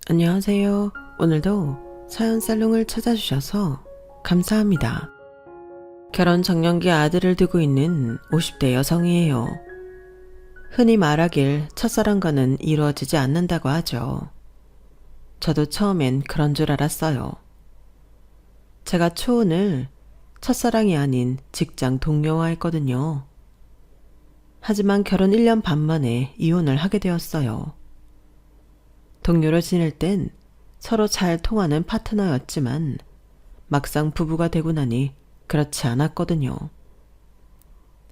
안녕하세요. 오늘도 사연 살롱을 찾아주셔서 감사합니다. 결혼 정년기 아들을 두고 있는 50대 여성이에요. 흔히 말하길 첫사랑과는 이루어지지 않는다고 하죠. 저도 처음엔 그런 줄 알았어요. 제가 초혼을 첫사랑이 아닌 직장 동료와 했거든요. 하지만 결혼 1년 반 만에 이혼을 하게 되었어요. 동료로 지낼 땐 서로 잘 통하는 파트너였지만 막상 부부가 되고 나니 그렇지 않았거든요.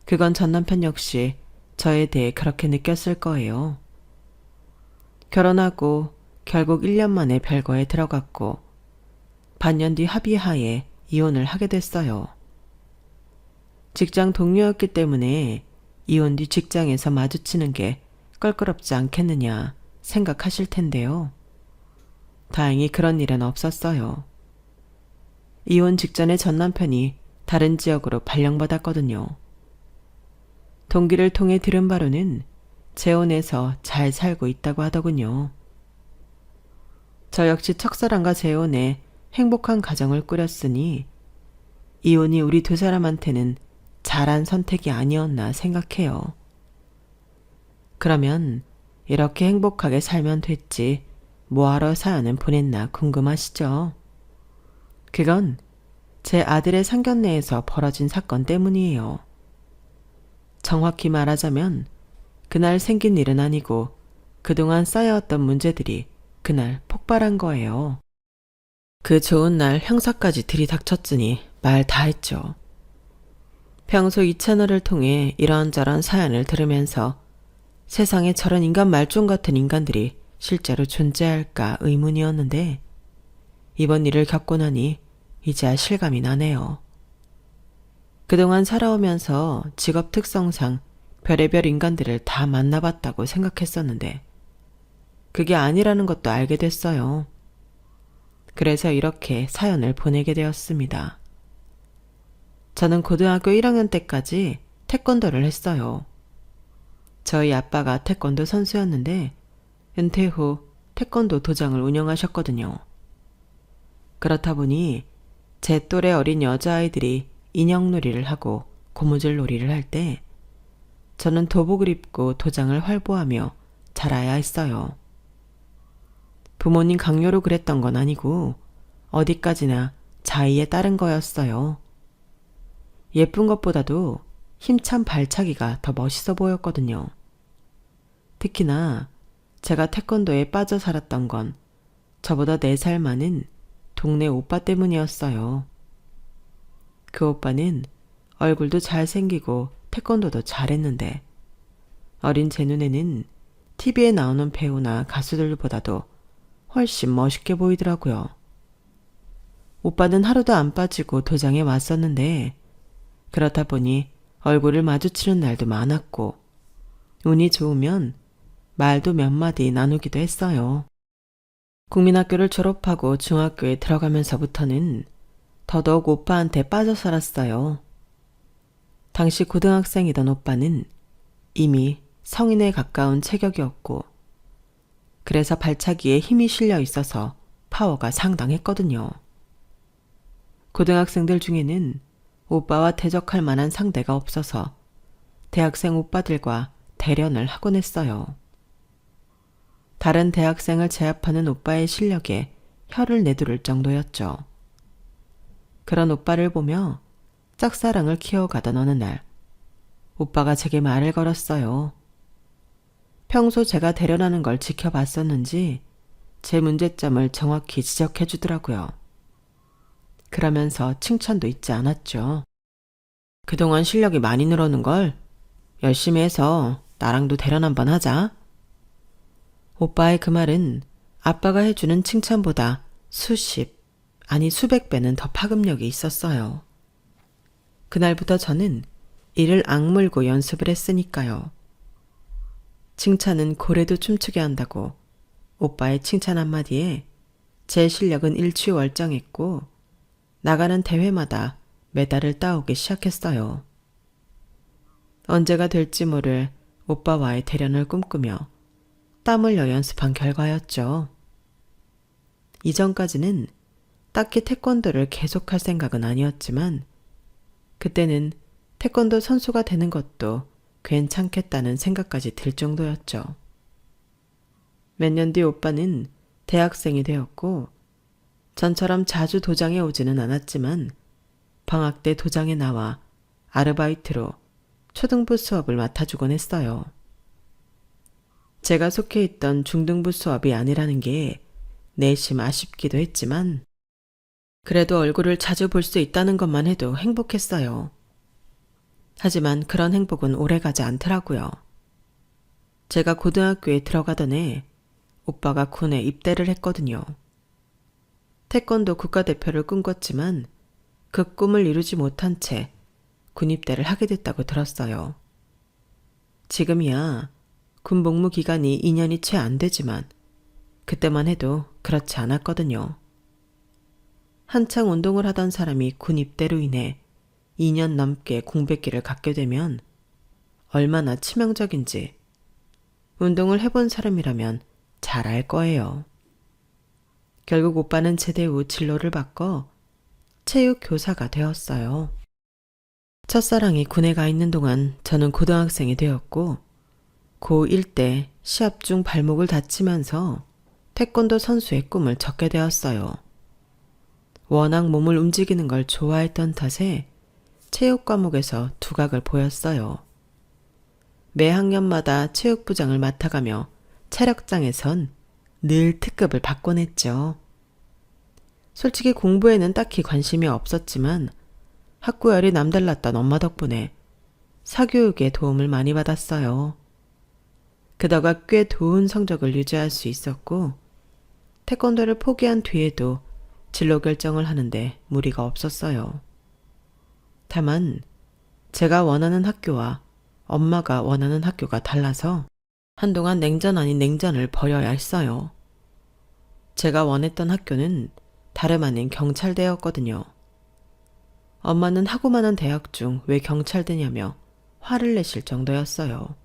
그건 전 남편 역시 저에 대해 그렇게 느꼈을 거예요. 결혼하고 결국 1년 만에 별거에 들어갔고 반년 뒤 합의하에 이혼을 하게 됐어요. 직장 동료였기 때문에 이혼 뒤 직장에서 마주치는 게 껄끄럽지 않겠느냐 생각하실 텐데요. 다행히 그런 일은 없었어요. 이혼 직전에 전 남편이 다른 지역으로 발령받았거든요. 동기를 통해 들은 바로는 재혼해서 잘 살고 있다고 하더군요. 저 역시 첫사랑과 재혼해 행복한 가정을 꾸렸으니 이혼이 우리 두 사람한테는 잘한 선택이 아니었나 생각해요. 그러면 이렇게 행복하게 살면 됐지 뭐하러 사연을 보냈나 궁금하시죠? 그건 제 아들의 상견례에서 벌어진 사건 때문이에요. 정확히 말하자면 그날 생긴 일은 아니고 그동안 쌓여왔던 문제들이 그날 폭발한 거예요. 그 좋은 날 형사까지 들이닥쳤으니 말 다 했죠. 평소 이 채널을 통해 이런저런 사연을 들으면서 세상에 저런 인간 말종 같은 인간들이 실제로 존재할까 의문이었는데 이번 일을 겪고 나니 이제야 실감이 나네요. 그동안 살아오면서 직업 특성상 별의별 인간들을 다 만나봤다고 생각했었는데 그게 아니라는 것도 알게 됐어요. 그래서 이렇게 사연을 보내게 되었습니다. 저는 고등학교 1학년 때까지 태권도를 했어요. 저희 아빠가 태권도 선수였는데 은퇴 후 태권도 도장을 운영하셨거든요. 그렇다 보니 제 또래 어린 여자아이들이 인형놀이를 하고 고무줄 놀이를 할 때 저는 도복을 입고 도장을 활보하며 자라야 했어요. 부모님 강요로 그랬던 건 아니고 어디까지나 자의에 따른 거였어요. 예쁜 것보다도 힘찬 발차기가 더 멋있어 보였거든요. 특히나 제가 태권도에 빠져 살았던 건 저보다 4살 많은 동네 오빠 때문이었어요. 그 오빠는 얼굴도 잘생기고 태권도도 잘했는데 어린 제 눈에는 TV에 나오는 배우나 가수들보다도 훨씬 멋있게 보이더라고요. 오빠는 하루도 안 빠지고 도장에 왔었는데 그렇다 보니 얼굴을 마주치는 날도 많았고 운이 좋으면 말도 몇 마디 나누기도 했어요. 국민학교를 졸업하고 중학교에 들어가면서부터는 더더욱 오빠한테 빠져 살았어요. 당시 고등학생이던 오빠는 이미 성인에 가까운 체격이었고 그래서 발차기에 힘이 실려 있어서 파워가 상당했거든요. 고등학생들 중에는 오빠와 대적할 만한 상대가 없어서 대학생 오빠들과 대련을 하곤 했어요. 다른 대학생을 제압하는 오빠의 실력에 혀를 내두를 정도였죠. 그런 오빠를 보며 짝사랑을 키워가던 어느 날 오빠가 제게 말을 걸었어요. 평소 제가 대련하는 걸 지켜봤었는지 제 문제점을 정확히 지적해 주더라고요. 그러면서 칭찬도 잊지 않았죠. 그동안 실력이 많이 늘어는 걸 열심히 해서 나랑도 대련 한번 하자. 오빠의 그 말은 아빠가 해주는 칭찬보다 수십, 아니 수백 배는 더 파급력이 있었어요. 그날부터 저는 이를 악물고 연습을 했으니까요. 칭찬은 고래도 춤추게 한다고 오빠의 칭찬 한마디에 제 실력은 일취월장했고 나가는 대회마다 메달을 따오기 시작했어요. 언제가 될지 모를 오빠와의 대련을 꿈꾸며 땀 흘려 연습한 결과였죠. 이전까지는 딱히 태권도를 계속할 생각은 아니었지만 그때는 태권도 선수가 되는 것도 괜찮겠다는 생각까지 들 정도였죠. 몇 년 뒤 오빠는 대학생이 되었고 전처럼 자주 도장에 오지는 않았지만 방학 때 도장에 나와 아르바이트로 초등부 수업을 맡아주곤 했어요. 제가 속해 있던 중등부 수업이 아니라는 게 내심 아쉽기도 했지만 그래도 얼굴을 자주 볼 수 있다는 것만 해도 행복했어요. 하지만 그런 행복은 오래가지 않더라고요. 제가 고등학교에 들어가던 해 오빠가 군에 입대를 했거든요. 태권도 국가대표를 꿈꿨지만 그 꿈을 이루지 못한 채 군입대를 하게 됐다고 들었어요. 지금이야 군 복무 기간이 2년이 채 안 되지만 그때만 해도 그렇지 않았거든요. 한창 운동을 하던 사람이 군 입대로 인해 2년 넘게 공백기를 갖게 되면 얼마나 치명적인지 운동을 해본 사람이라면 잘 알 거예요. 결국 오빠는 제대 후 진로를 바꿔 체육 교사가 되었어요. 첫사랑이 군에 가 있는 동안 저는 고등학생이 되었고 고1 때 시합 중 발목을 다치면서 태권도 선수의 꿈을 접게 되었어요. 워낙 몸을 움직이는 걸 좋아했던 탓에 체육 과목에서 두각을 보였어요. 매 학년마다 체육부장을 맡아가며 체력장에선 늘 특급을 받곤 했죠. 솔직히 공부에는 딱히 관심이 없었지만 학구열이 남달랐던 엄마 덕분에 사교육에 도움을 많이 받았어요. 그다가 꽤 좋은 성적을 유지할 수 있었고 태권도를 포기한 뒤에도 진로 결정을 하는데 무리가 없었어요. 다만 제가 원하는 학교와 엄마가 원하는 학교가 달라서 한동안 냉전 아닌 냉전을 벌여야 했어요. 제가 원했던 학교는 다름 아닌 경찰대였거든요. 엄마는 하고 많은 대학 중 왜 경찰대냐며 화를 내실 정도였어요.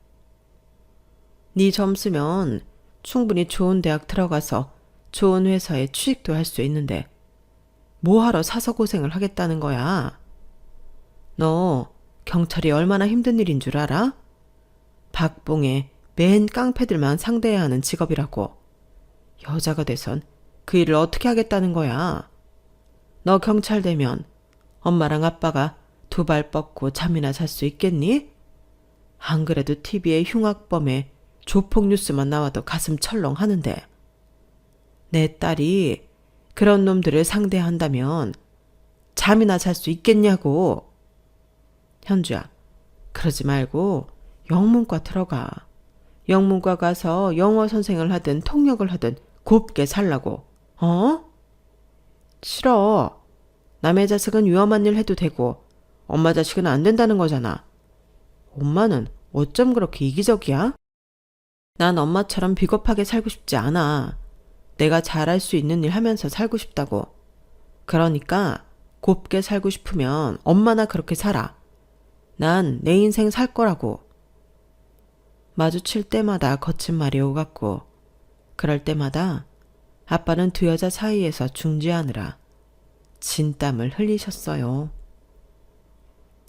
네 점수면 충분히 좋은 대학 들어가서 좋은 회사에 취직도 할 수 있는데 뭐하러 사서 고생을 하겠다는 거야? 너 경찰이 얼마나 힘든 일인 줄 알아? 박봉에 맨 깡패들만 상대해야 하는 직업이라고. 여자가 돼선 그 일을 어떻게 하겠다는 거야? 너 경찰 되면 엄마랑 아빠가 두 발 뻗고 잠이나 잘 수 있겠니? 안 그래도 TV에 흉악범의 조폭 뉴스만 나와도 가슴 철렁 하는데 내 딸이 그런 놈들을 상대한다면 잠이나 잘 수 있겠냐고. 현주야, 그러지 말고 영문과 들어가. 영문과 가서 영어 선생을 하든 통역을 하든 곱게 살라고. 어? 싫어. 남의 자식은 위험한 일 해도 되고 엄마 자식은 안 된다는 거잖아. 엄마는 어쩜 그렇게 이기적이야? 난 엄마처럼 비겁하게 살고 싶지 않아. 내가 잘할 수 있는 일 하면서 살고 싶다고. 그러니까 곱게 살고 싶으면 엄마나 그렇게 살아. 난 내 인생 살 거라고. 마주칠 때마다 거친 말이 오갔고 그럴 때마다 아빠는 두 여자 사이에서 중재하느라 진땀을 흘리셨어요.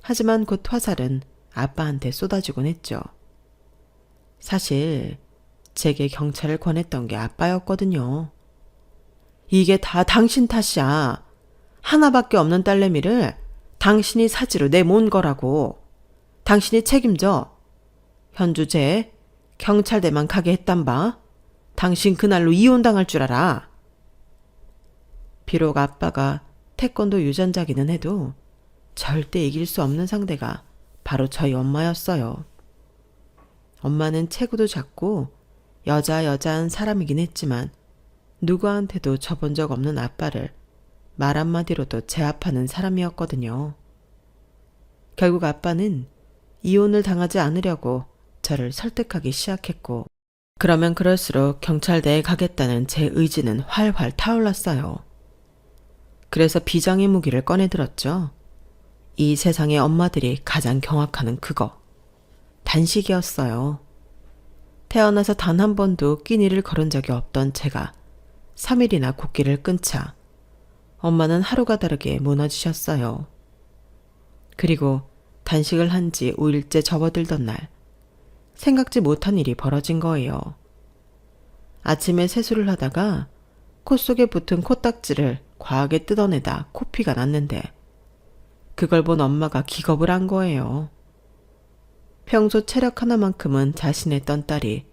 하지만 곧 화살은 아빠한테 쏟아지곤 했죠. 사실 제게 경찰을 권했던 게 아빠였거든요. 이게 다 당신 탓이야. 하나밖에 없는 딸내미를 당신이 사지로 내몬 거라고. 당신이 책임져. 현주 쟤 경찰대만 가게 했단 바. 당신 그날로 이혼당할 줄 알아. 비록 아빠가 태권도 유전자기는 해도 절대 이길 수 없는 상대가 바로 저희 엄마였어요. 엄마는 체구도 작고 여자한 사람이긴 했지만 누구한테도 져본 적 없는 아빠를 말 한마디로도 제압하는 사람이었거든요. 결국 아빠는 이혼을 당하지 않으려고 저를 설득하기 시작했고 그러면 그럴수록 경찰대에 가겠다는 제 의지는 활활 타올랐어요. 그래서 비장의 무기를 꺼내들었죠. 이 세상의 엄마들이 가장 경악하는 그거. 단식이었어요. 태어나서 단 한 번도 끼니를 거른 적이 없던 제가 3일이나 곡기를 끊자 엄마는 하루가 다르게 무너지셨어요. 그리고 단식을 한 지 5일째 접어들던 날 생각지 못한 일이 벌어진 거예요. 아침에 세수를 하다가 코 속에 붙은 코딱지를 과하게 뜯어내다 코피가 났는데 그걸 본 엄마가 기겁을 한 거예요. 평소 체력 하나만큼은 자신의 떤 딸이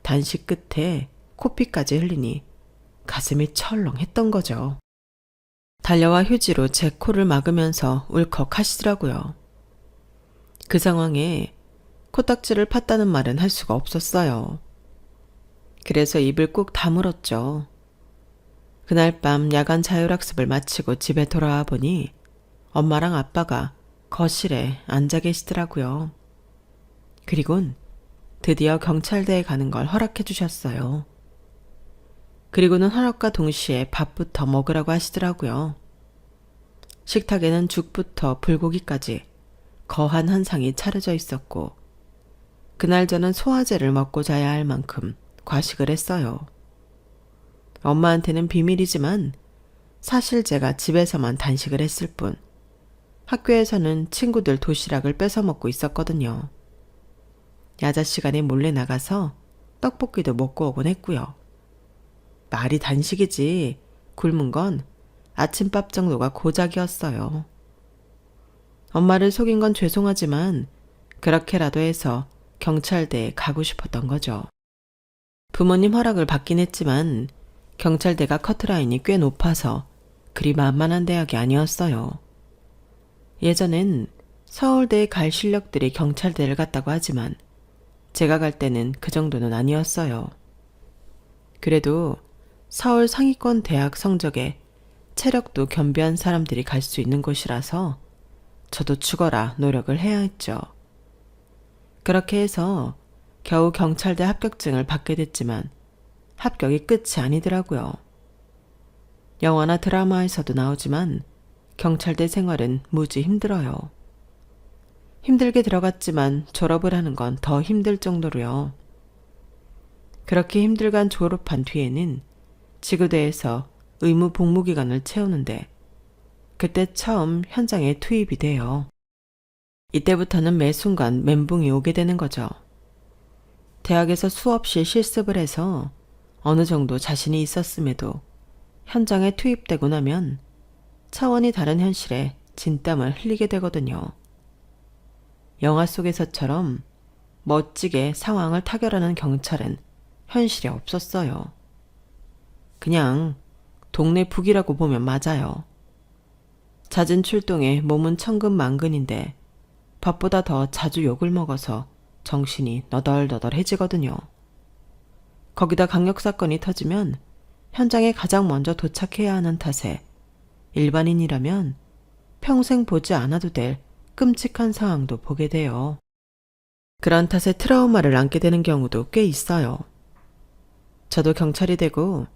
단식 끝에 코피까지 흘리니 가슴이 철렁했던 거죠. 달려와 휴지로 제 코를 막으면서 울컥 하시더라고요. 그 상황에 코딱지를 팠다는 말은 할 수가 없었어요. 그래서 입을 꾹 다물었죠. 그날 밤 야간 자율학습을 마치고 집에 돌아와 보니 엄마랑 아빠가 거실에 앉아 계시더라고요. 그리곤 드디어 경찰대에 가는 걸 허락해 주셨어요. 그리고는 허락과 동시에 밥부터 먹으라고 하시더라고요. 식탁에는 죽부터 불고기까지 거한 한 상이 차려져 있었고 그날 저는 소화제를 먹고 자야 할 만큼 과식을 했어요. 엄마한테는 비밀이지만 사실 제가 집에서만 단식을 했을 뿐 학교에서는 친구들 도시락을 뺏어 먹고 있었거든요. 야자 시간에 몰래 나가서 떡볶이도 먹고 오곤 했고요. 말이 단식이지 굶은 건 아침밥 정도가 고작이었어요. 엄마를 속인 건 죄송하지만 그렇게라도 해서 경찰대에 가고 싶었던 거죠. 부모님 허락을 받긴 했지만 경찰대가 커트라인이 꽤 높아서 그리 만만한 대학이 아니었어요. 예전엔 서울대에 갈 실력들이 경찰대를 갔다고 하지만 제가 갈 때는 그 정도는 아니었어요. 그래도 서울 상위권 대학 성적에 체력도 겸비한 사람들이 갈 수 있는 곳이라서 저도 죽어라 노력을 해야 했죠. 그렇게 해서 겨우 경찰대 합격증을 받게 됐지만 합격이 끝이 아니더라고요. 영화나 드라마에서도 나오지만 경찰대 생활은 무지 힘들어요. 힘들게 들어갔지만 졸업을 하는 건 더 힘들 정도로요. 그렇게 힘들간 졸업한 뒤에는 지구대에서 의무 복무 기간을 채우는데 그때 처음 현장에 투입이 돼요. 이때부터는 매 순간 멘붕이 오게 되는 거죠. 대학에서 수없이 실습을 해서 어느 정도 자신이 있었음에도 현장에 투입되고 나면 차원이 다른 현실에 진땀을 흘리게 되거든요. 영화 속에서처럼 멋지게 상황을 타결하는 경찰은 현실에 없었어요. 그냥 동네 북이라고 보면 맞아요. 잦은 출동에 몸은 천근만근인데 밥보다 더 자주 욕을 먹어서 정신이 너덜너덜해지거든요. 거기다 강력사건이 터지면 현장에 가장 먼저 도착해야 하는 탓에 일반인이라면 평생 보지 않아도 될 끔찍한 상황도 보게 돼요. 그런 탓에 트라우마를 안게 되는 경우도 꽤 있어요. 저도 경찰이 되고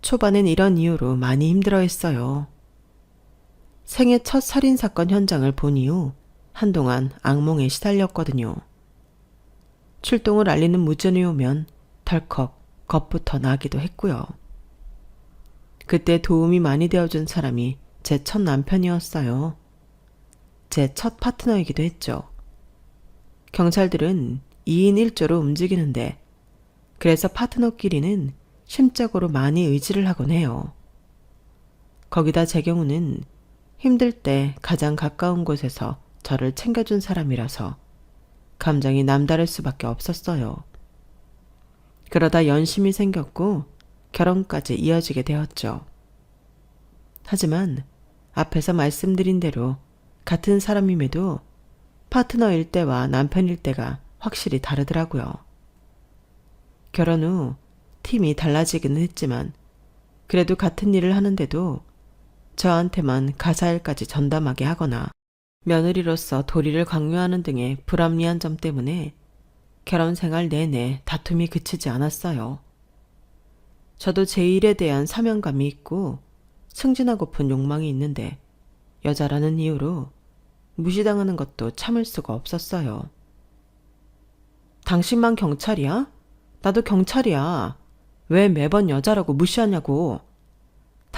초반엔 이런 이유로 많이 힘들어했어요. 생애 첫 살인사건 현장을 본 이후 한동안 악몽에 시달렸거든요. 출동을 알리는 무전이 오면 덜컥 겁부터 나기도 했고요. 그때 도움이 많이 되어준 사람이 제 첫 남편이었어요. 제 첫 파트너이기도 했죠. 경찰들은 2인 1조로 움직이는데 그래서 파트너끼리는 심적으로 많이 의지를 하곤 해요. 거기다 제 경우는 힘들 때 가장 가까운 곳에서 저를 챙겨준 사람이라서 감정이 남다를 수밖에 없었어요. 그러다 연심이 생겼고 결혼까지 이어지게 되었죠. 하지만 앞에서 말씀드린 대로 같은 사람임에도 파트너일 때와 남편일 때가 확실히 다르더라고요. 결혼 후 팀이 달라지기는 했지만 그래도 같은 일을 하는데도 저한테만 가사일까지 전담하게 하거나 며느리로서 도리를 강요하는 등의 불합리한 점 때문에 결혼 생활 내내 다툼이 그치지 않았어요. 저도 제 일에 대한 사명감이 있고 승진하고픈 욕망이 있는데 여자라는 이유로 무시당하는 것도 참을 수가 없었어요. 당신만 경찰이야? 나도 경찰이야. 왜 매번 여자라고 무시하냐고.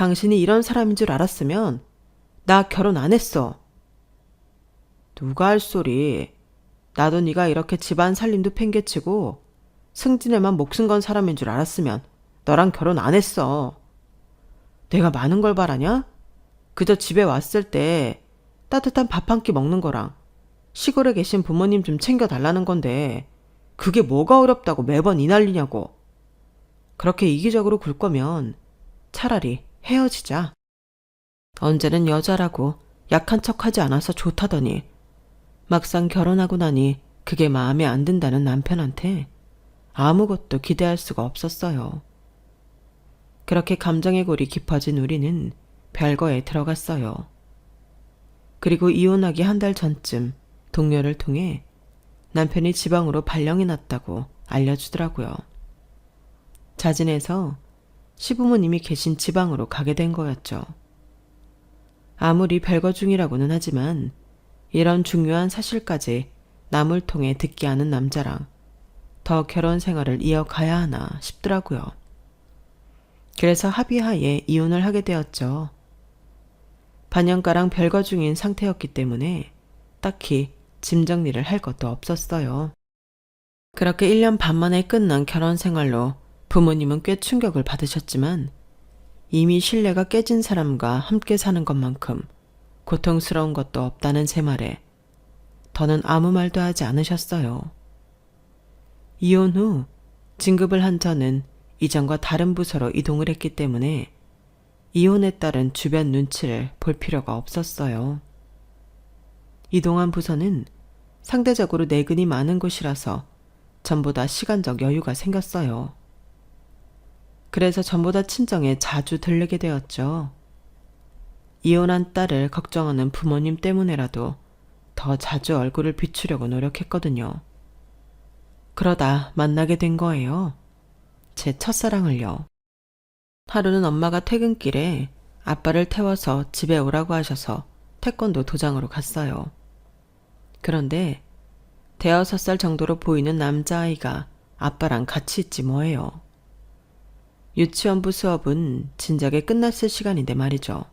당신이 이런 사람인 줄 알았으면 나 결혼 안 했어. 누가 할 소리. 나도 네가 이렇게 집안 살림도 팽개치고 승진에만 목숨 건 사람인 줄 알았으면 너랑 결혼 안 했어. 내가 많은 걸 바라냐? 그저 집에 왔을 때 따뜻한 밥 한 끼 먹는 거랑 시골에 계신 부모님 좀 챙겨달라는 건데 그게 뭐가 어렵다고 매번 이 난리냐고. 그렇게 이기적으로 굴 거면 차라리 헤어지자. 언제는 여자라고 약한 척하지 않아서 좋다더니 막상 결혼하고 나니 그게 마음에 안 든다는 남편한테 아무것도 기대할 수가 없었어요. 그렇게 감정의 골이 깊어진 우리는 별거에 들어갔어요. 그리고 이혼하기 한 달 전쯤 동료를 통해 남편이 지방으로 발령이 났다고 알려주더라고요. 자진해서 시부모님이 계신 지방으로 가게 된 거였죠. 아무리 별거 중이라고는 하지만 이런 중요한 사실까지 남을 통해 듣게 하는 남자랑 더 결혼 생활을 이어가야 하나 싶더라고요. 그래서 합의하에 이혼을 하게 되었죠. 반년가량 별거 중인 상태였기 때문에 딱히 짐 정리를 할 것도 없었어요. 그렇게 1년 반 만에 끝난 결혼 생활로 부모님은 꽤 충격을 받으셨지만 이미 신뢰가 깨진 사람과 함께 사는 것만큼 고통스러운 것도 없다는 제 말에 더는 아무 말도 하지 않으셨어요. 이혼 후 진급을 한 저는 이전과 다른 부서로 이동을 했기 때문에 이혼에 따른 주변 눈치를 볼 필요가 없었어요. 이동한 부서는 상대적으로 내근이 많은 곳이라서 전보다 시간적 여유가 생겼어요. 그래서 전보다 친정에 자주 들르게 되었죠. 이혼한 딸을 걱정하는 부모님 때문에라도 더 자주 얼굴을 비추려고 노력했거든요. 그러다 만나게 된 거예요. 제 첫사랑을요. 하루는 엄마가 퇴근길에 아빠를 태워서 집에 오라고 하셔서 태권도 도장으로 갔어요. 그런데 5살 정도로 보이는 남자아이가 아빠랑 같이 있지 뭐예요. 유치원부 수업은 진작에 끝났을 시간인데 말이죠.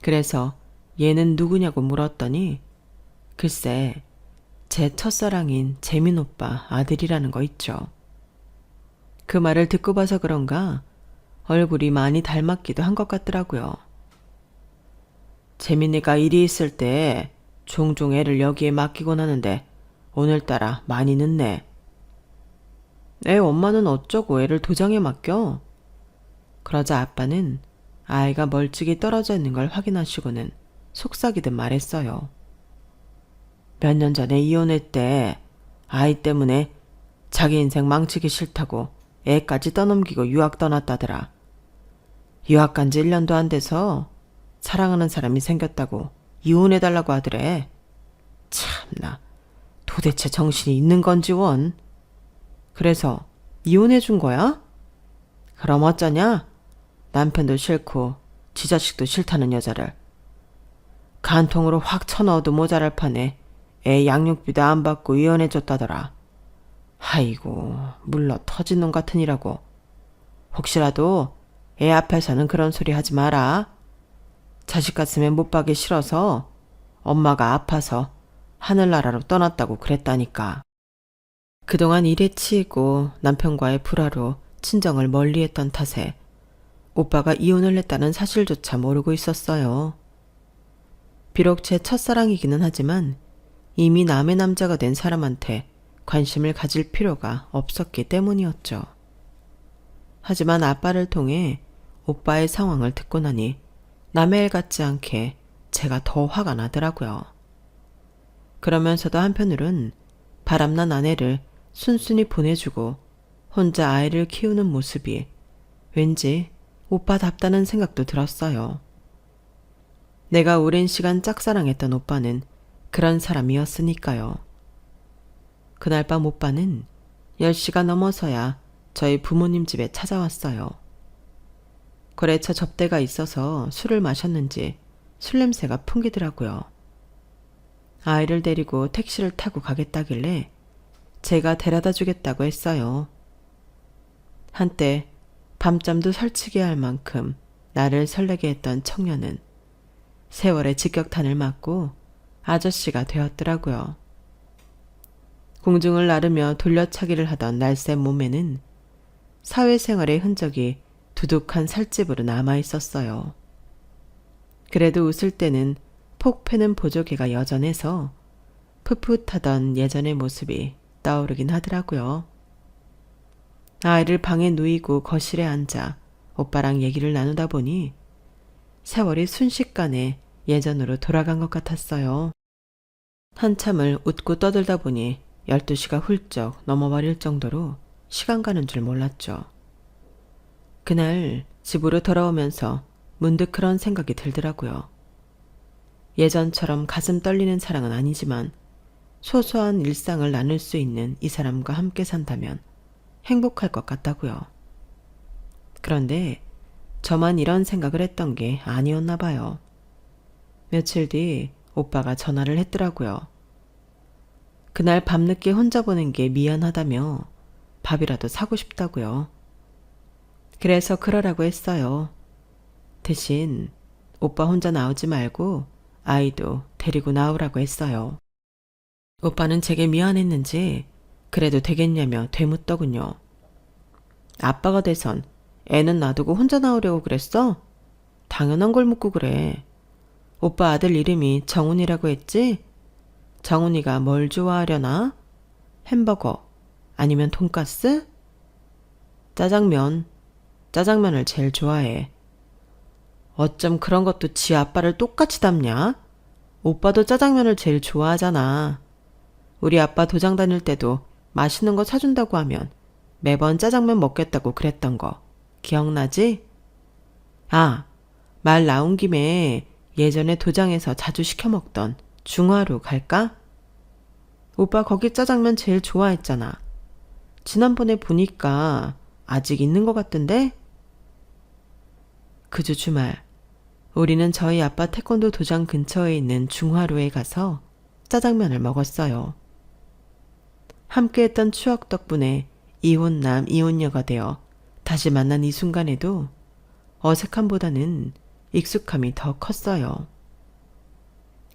그래서 얘는 누구냐고 물었더니 글쎄 제 첫사랑인 재민 오빠 아들이라는 거 있죠. 그 말을 듣고 봐서 그런가 얼굴이 많이 닮았기도 한 것 같더라고요. 재민이가 일이 있을 때 종종 애를 여기에 맡기곤 하는데 오늘따라 많이 늦네. 애 엄마는 어쩌고 애를 도장에 맡겨? 그러자 아빠는 아이가 멀찍이 떨어져 있는 걸 확인하시고는 속삭이듯 말했어요. 몇 년 전에 이혼했대. 아이 때문에 자기 인생 망치기 싫다고 애까지 떠넘기고 유학 떠났다더라. 유학 간 지 1년도 안 돼서 사랑하는 사람이 생겼다고 이혼해달라고 하더래. 참나, 도대체 정신이 있는 건지 원. 그래서 이혼해준 거야? 그럼 어쩌냐? 남편도 싫고 지 자식도 싫다는 여자를. 간통으로 확 쳐넣어도 모자랄 판에 애 양육비도 안 받고 이혼해줬다더라. 아이고, 물러 터진 놈 같으니라고. 혹시라도 애 앞에서는 그런 소리 하지 마라. 자식 가슴에 못 박기 싫어서 엄마가 아파서 하늘나라로 떠났다고 그랬다니까. 그동안 일에 치이고 남편과의 불화로 친정을 멀리했던 탓에 오빠가 이혼을 했다는 사실조차 모르고 있었어요. 비록 제 첫사랑이기는 하지만 이미 남의 남자가 된 사람한테 관심을 가질 필요가 없었기 때문이었죠. 하지만 아빠를 통해 오빠의 상황을 듣고 나니 남의 일 같지 않게 제가 더 화가 나더라고요. 그러면서도 한편으론 바람난 아내를 순순히 보내주고 혼자 아이를 키우는 모습이 왠지 오빠답다는 생각도 들었어요. 내가 오랜 시간 짝사랑했던 오빠는 그런 사람이었으니까요. 그날 밤 오빠는 10시가 넘어서야 저희 부모님 집에 찾아왔어요. 거래처 접대가 있어서 술을 마셨는지 술 냄새가 풍기더라고요. 아이를 데리고 택시를 타고 가겠다길래 제가 데려다 주겠다고 했어요. 한때 밤잠도 설치게 할 만큼 나를 설레게 했던 청년은 세월의 직격탄을 맞고 아저씨가 되었더라고요. 공중을 나르며 돌려차기를 하던 날쌘 몸에는 사회생활의 흔적이 두둑한 살집으로 남아 있었어요. 그래도 웃을 때는 폭 패는 보조개가 여전해서 풋풋하던 예전의 모습이 떠오르긴 하더라고요. 아이를 방에 누이고 거실에 앉아 오빠랑 얘기를 나누다 보니 세월이 순식간에 예전으로 돌아간 것 같았어요. 한참을 웃고 떠들다 보니 12시가 훌쩍 넘어버릴 정도로 시간 가는 줄 몰랐죠. 그날 집으로 돌아오면서 문득 그런 생각이 들더라고요. 예전처럼 가슴 떨리는 사랑은 아니지만 소소한 일상을 나눌 수 있는 이 사람과 함께 산다면 행복할 것 같다고요. 그런데 저만 이런 생각을 했던 게 아니었나 봐요. 며칠 뒤 오빠가 전화를 했더라고요. 그날 밤늦게 혼자 보낸 게 미안하다며 밥이라도 사고 싶다고요. 그래서 그러라고 했어요. 대신 오빠 혼자 나오지 말고 아이도 데리고 나오라고 했어요. 오빠는 제게 미안했는지 그래도 되겠냐며 되묻더군요. 아빠가 돼선 애는 놔두고 혼자 나오려고 그랬어? 당연한 걸 묻고 그래. 오빠 아들 이름이 정훈이라고 했지? 정훈이가 뭘 좋아하려나? 햄버거 아니면 돈가스? 짜장면. 짜장면을 제일 좋아해. 어쩜 그런 것도 지 아빠를 똑같이 닮냐? 오빠도 짜장면을 제일 좋아하잖아. 우리 아빠 도장 다닐 때도 맛있는 거 사준다고 하면 매번 짜장면 먹겠다고 그랬던 거 기억나지? 아, 말 나온 김에 예전에 도장에서 자주 시켜 먹던 중화로 갈까? 오빠 거기 짜장면 제일 좋아했잖아. 지난번에 보니까 아직 있는 것 같던데? 그 주 주말 우리는 저희 아빠 태권도 도장 근처에 있는 중화로에 가서 짜장면을 먹었어요. 함께했던 추억 덕분에 이혼남 이혼녀가 되어 다시 만난 이 순간에도 어색함보다는 익숙함이 더 컸어요.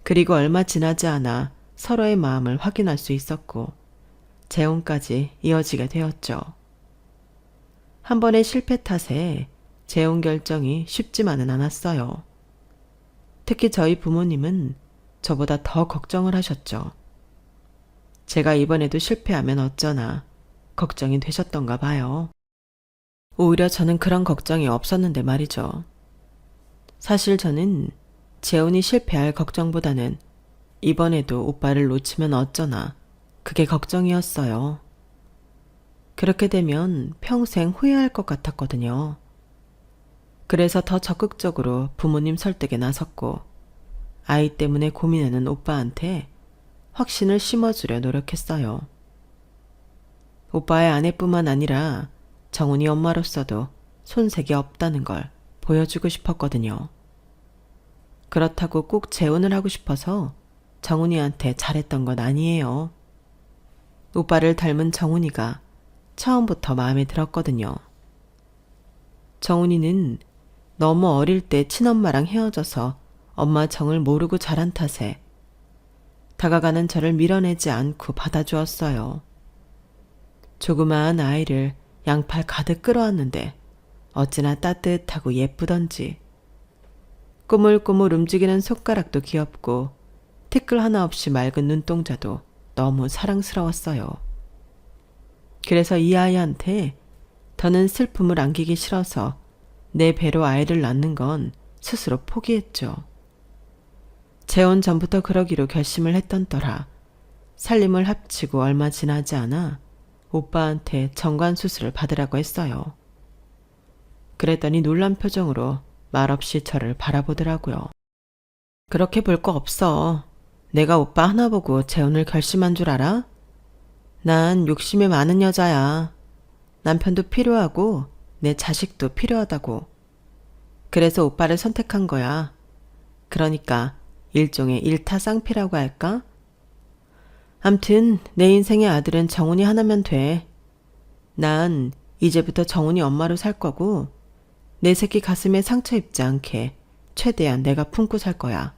그리고 얼마 지나지 않아 서로의 마음을 확인할 수 있었고 재혼까지 이어지게 되었죠. 한 번의 실패 탓에 재혼 결정이 쉽지만은 않았어요. 특히 저희 부모님은 저보다 더 걱정을 하셨죠. 제가 이번에도 실패하면 어쩌나 걱정이 되셨던가 봐요. 오히려 저는 그런 걱정이 없었는데 말이죠. 사실 저는 재혼이 실패할 걱정보다는 이번에도 오빠를 놓치면 어쩌나 그게 걱정이었어요. 그렇게 되면 평생 후회할 것 같았거든요. 그래서 더 적극적으로 부모님 설득에 나섰고 아이 때문에 고민하는 오빠한테 확신을 심어주려 노력했어요. 오빠의 아내뿐만 아니라 정훈이 엄마로서도 손색이 없다는 걸 보여주고 싶었거든요. 그렇다고 꼭 재혼을 하고 싶어서 정훈이한테 잘했던 건 아니에요. 오빠를 닮은 정훈이가 처음부터 마음에 들었거든요. 정훈이는 너무 어릴 때 친엄마랑 헤어져서 엄마 정을 모르고 자란 탓에 다가가는 저를 밀어내지 않고 받아주었어요. 조그마한 아이를 양팔 가득 끌어안는데 어찌나 따뜻하고 예쁘던지. 꾸물꾸물 움직이는 손가락도 귀엽고 티끌 하나 없이 맑은 눈동자도 너무 사랑스러웠어요. 그래서 이 아이한테 더는 슬픔을 안기기 싫어서 내 배로 아이를 낳는 건 스스로 포기했죠. 재혼 전부터 그러기로 결심을 했던 터라 살림을 합치고 얼마 지나지 않아 오빠한테 정관수술을 받으라고 했어요. 그랬더니 놀란 표정으로 말없이 저를 바라보더라고요. 그렇게 볼 거 없어. 내가 오빠 하나 보고 재혼을 결심한 줄 알아? 난 욕심이 많은 여자야. 남편도 필요하고 내 자식도 필요하다고. 그래서 오빠를 선택한 거야. 그러니까 일종의 일타쌍피라고 할까? 암튼 내 인생의 아들은 정훈이 하나면 돼. 난 이제부터 정훈이 엄마로 살 거고 내 새끼 가슴에 상처 입지 않게 최대한 내가 품고 살 거야.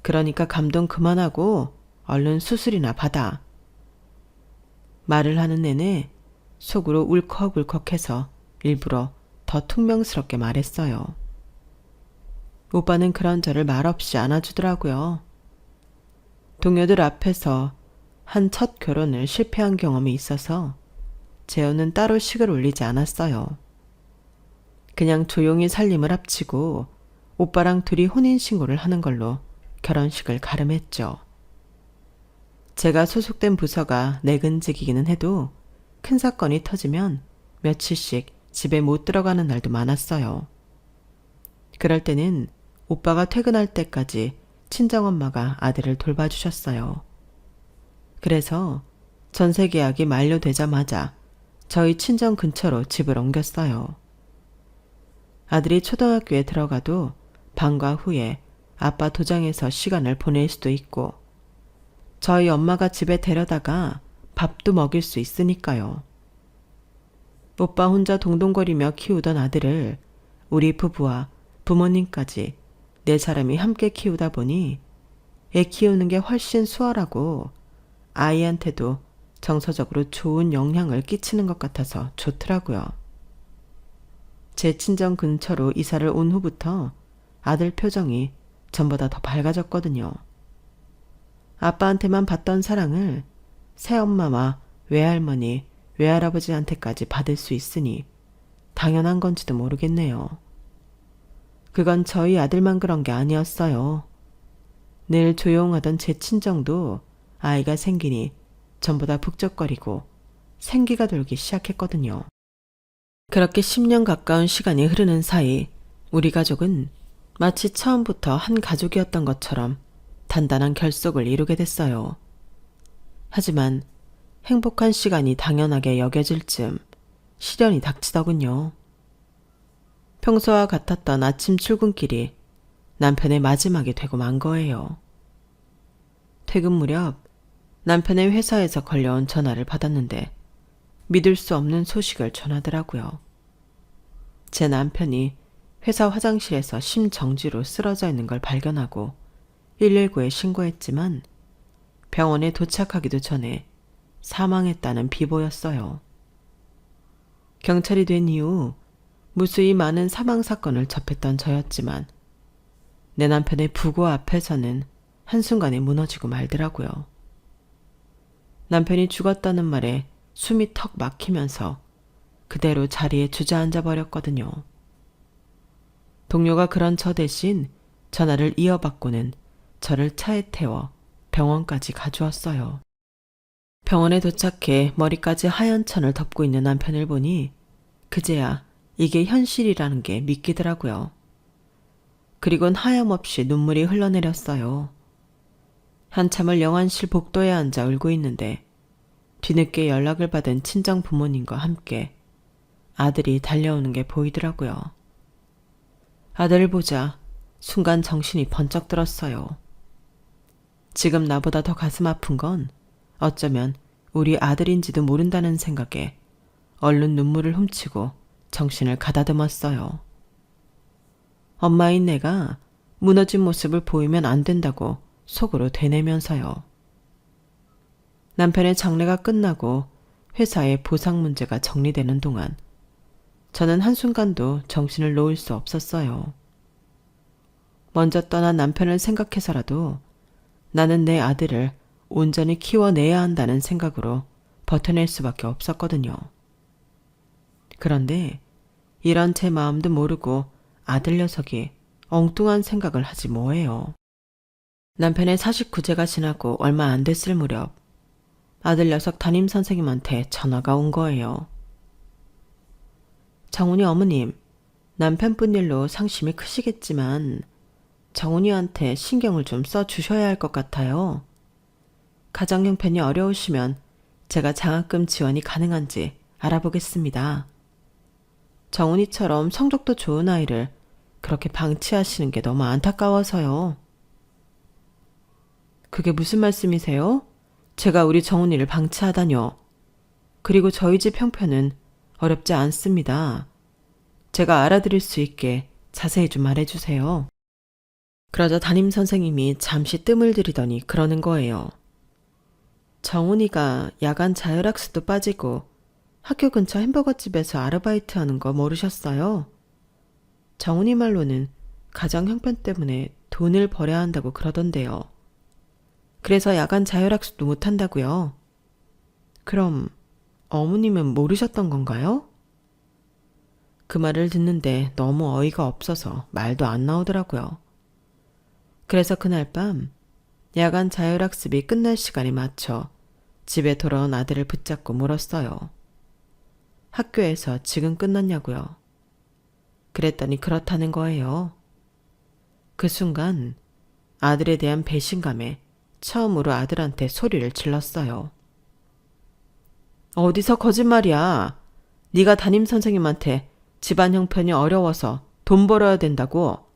그러니까 감동 그만하고 얼른 수술이나 받아. 말을 하는 내내 속으로 울컥울컥해서 일부러 더 퉁명스럽게 말했어요. 오빠는 그런 저를 말없이 안아주더라고요. 동료들 앞에서 한 첫 결혼을 실패한 경험이 있어서 재혼은 따로 식을 올리지 않았어요. 그냥 조용히 살림을 합치고 오빠랑 둘이 혼인신고를 하는 걸로 결혼식을 가름했죠. 제가 소속된 부서가 내근직이기는 해도 큰 사건이 터지면 며칠씩 집에 못 들어가는 날도 많았어요. 그럴 때는 오빠가 퇴근할 때까지 친정엄마가 아들을 돌봐주셨어요. 그래서 전세 계약이 만료되자마자 저희 친정 근처로 집을 옮겼어요. 아들이 초등학교에 들어가도 방과 후에 아빠 도장에서 시간을 보낼 수도 있고 저희 엄마가 집에 데려다가 밥도 먹일 수 있으니까요. 오빠 혼자 동동거리며 키우던 아들을 우리 부부와 부모님까지 네 사람이 함께 키우다 보니 애 키우는 게 훨씬 수월하고 아이한테도 정서적으로 좋은 영향을 끼치는 것 같아서 좋더라고요. 제 친정 근처로 이사를 온 후부터 아들 표정이 전보다 더 밝아졌거든요. 아빠한테만 받던 사랑을 새엄마와 외할머니, 외할아버지한테까지 받을 수 있으니 당연한 건지도 모르겠네요. 그건 저희 아들만 그런 게 아니었어요. 늘 조용하던 제 친정도 아이가 생기니 전보다 북적거리고 생기가 돌기 시작했거든요. 그렇게 10년 가까운 시간이 흐르는 사이 우리 가족은 마치 처음부터 한 가족이었던 것처럼 단단한 결속을 이루게 됐어요. 하지만 행복한 시간이 당연하게 여겨질 즈음 시련이 닥치더군요. 평소와 같았던 아침 출근길이 남편의 마지막이 되고 만 거예요. 퇴근 무렵 남편의 회사에서 걸려온 전화를 받았는데 믿을 수 없는 소식을 전하더라고요. 제 남편이 회사 화장실에서 심정지로 쓰러져 있는 걸 발견하고 119에 신고했지만 병원에 도착하기도 전에 사망했다는 비보였어요. 경찰이 된 이후 무수히 많은 사망 사건을 접했던 저였지만 내 남편의 부고 앞에서는 한순간에 무너지고 말더라고요. 남편이 죽었다는 말에 숨이 턱 막히면서 그대로 자리에 주저앉아 버렸거든요. 동료가 그런 저 대신 전화를 이어받고는 저를 차에 태워 병원까지 가주었어요. 병원에 도착해 머리까지 하얀 천을 덮고 있는 남편을 보니 그제야 이게 현실이라는 게 믿기더라고요. 그리곤 하염없이 눈물이 흘러내렸어요. 한참을 영안실 복도에 앉아 울고 있는데 뒤늦게 연락을 받은 친정 부모님과 함께 아들이 달려오는 게 보이더라고요. 아들을 보자 순간 정신이 번쩍 들었어요. 지금 나보다 더 가슴 아픈 건 어쩌면 우리 아들인지도 모른다는 생각에 얼른 눈물을 훔치고 정신을 가다듬었어요. 엄마인 내가 무너진 모습을 보이면 안 된다고 속으로 되뇌면서요. 남편의 장례가 끝나고 회사의 보상 문제가 정리되는 동안 저는 한순간도 정신을 놓을 수 없었어요. 먼저 떠난 남편을 생각해서라도 나는 내 아들을 온전히 키워내야 한다는 생각으로 버텨낼 수밖에 없었거든요. 그런데 이런 제 마음도 모르고 아들 녀석이 엉뚱한 생각을 하지 뭐예요. 남편의 49제가 지나고 얼마 안 됐을 무렵 아들 녀석 담임선생님한테 전화가 온 거예요. 정훈이 어머님, 남편분 일로 상심이 크시겠지만 정훈이한테 신경을 좀 써주셔야 할 것 같아요. 가정 형편이 어려우시면 제가 장학금 지원이 가능한지 알아보겠습니다. 정훈이처럼 성적도 좋은 아이를 그렇게 방치하시는 게 너무 안타까워서요. 그게 무슨 말씀이세요? 제가 우리 정훈이를 방치하다뇨. 그리고 저희 집 형편은 어렵지 않습니다. 제가 알아들을 수 있게 자세히 좀 말해주세요. 그러자 담임 선생님이 잠시 뜸을 들이더니 그러는 거예요. 정훈이가 야간 자율학습도 빠지고 학교 근처 햄버거집에서 아르바이트 하는 거 모르셨어요? 정훈이 말로는 가정 형편 때문에 돈을 벌여야 한다고 그러던데요. 그래서 야간 자율학습도 못한다고요? 그럼 어머님은 모르셨던 건가요? 그 말을 듣는데 너무 어이가 없어서 말도 안 나오더라고요. 그래서 그날 밤 야간 자율학습이 끝날 시간에 맞춰 집에 돌아온 아들을 붙잡고 물었어요. 학교에서 지금 끝났냐고요. 그랬더니 그렇다는 거예요. 그 순간 아들에 대한 배신감에 처음으로 아들한테 소리를 질렀어요. 어디서 거짓말이야. 네가 담임 선생님한테 집안 형편이 어려워서 돈 벌어야 된다고,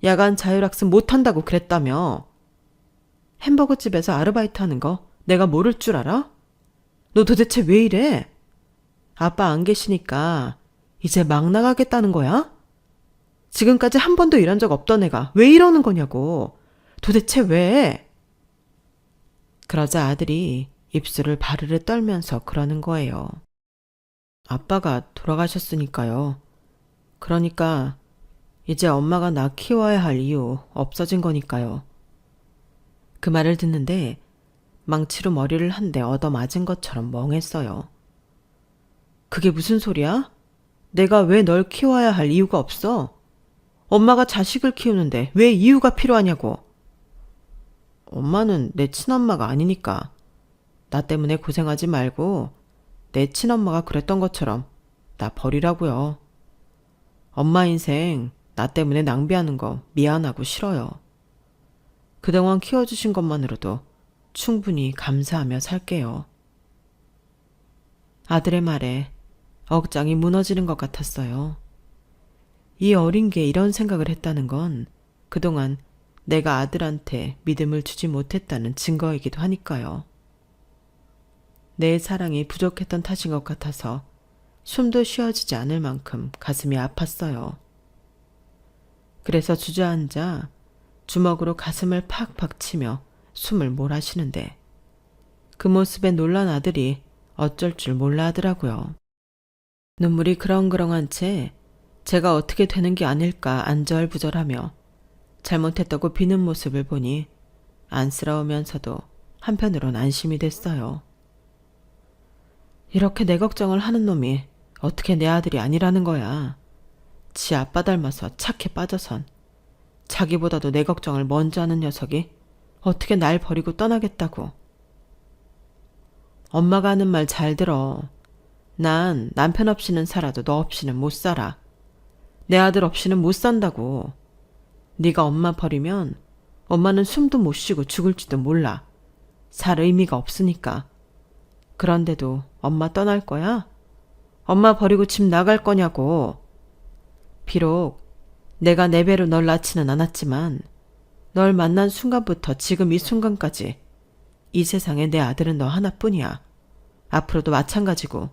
야간 자율학습 못한다고 그랬다며. 햄버거 집에서 아르바이트 하는 거 내가 모를 줄 알아? 너 도대체 왜 이래? 아빠 안 계시니까 이제 막 나가겠다는 거야? 지금까지 한 번도 일한 적 없던 애가 왜 이러는 거냐고. 도대체 왜? 그러자 아들이 입술을 바르르 떨면서 그러는 거예요. 아빠가 돌아가셨으니까요. 그러니까 이제 엄마가 나 키워야 할 이유 없어진 거니까요. 그 말을 듣는데 망치로 머리를 한 대 얻어맞은 것처럼 멍했어요. 그게 무슨 소리야? 내가 왜 널 키워야 할 이유가 없어? 엄마가 자식을 키우는데 왜 이유가 필요하냐고. 엄마는 내 친엄마가 아니니까 나 때문에 고생하지 말고 내 친엄마가 그랬던 것처럼 나 버리라고요. 엄마 인생 나 때문에 낭비하는 거 미안하고 싫어요. 그동안 키워주신 것만으로도 충분히 감사하며 살게요. 아들의 말에 억장이 무너지는 것 같았어요. 이 어린 게 이런 생각을 했다는 건 그동안 내가 아들한테 믿음을 주지 못했다는 증거이기도 하니까요. 내 사랑이 부족했던 탓인 것 같아서 숨도 쉬어지지 않을 만큼 가슴이 아팠어요. 그래서 주저앉아 주먹으로 가슴을 팍팍 치며 숨을 몰아쉬는데 그 모습에 놀란 아들이 어쩔 줄 몰라 하더라고요. 눈물이 그렁그렁한 채 제가 어떻게 되는 게 아닐까 안절부절하며 잘못했다고 비는 모습을 보니 안쓰러우면서도 한편으론 안심이 됐어요. 이렇게 내 걱정을 하는 놈이 어떻게 내 아들이 아니라는 거야. 지 아빠 닮아서 착해 빠져선 자기보다도 내 걱정을 먼저 하는 녀석이 어떻게 날 버리고 떠나겠다고. 엄마가 하는 말 잘 들어. 난 남편 없이는 살아도 너 없이는 못 살아. 내 아들 없이는 못 산다고. 네가 엄마 버리면 엄마는 숨도 못 쉬고 죽을지도 몰라. 살 의미가 없으니까. 그런데도 엄마 떠날 거야? 엄마 버리고 집 나갈 거냐고. 비록 내가 내 배로 널 낳지는 않았지만 널 만난 순간부터 지금 이 순간까지 이 세상에 내 아들은 너 하나뿐이야. 앞으로도 마찬가지고.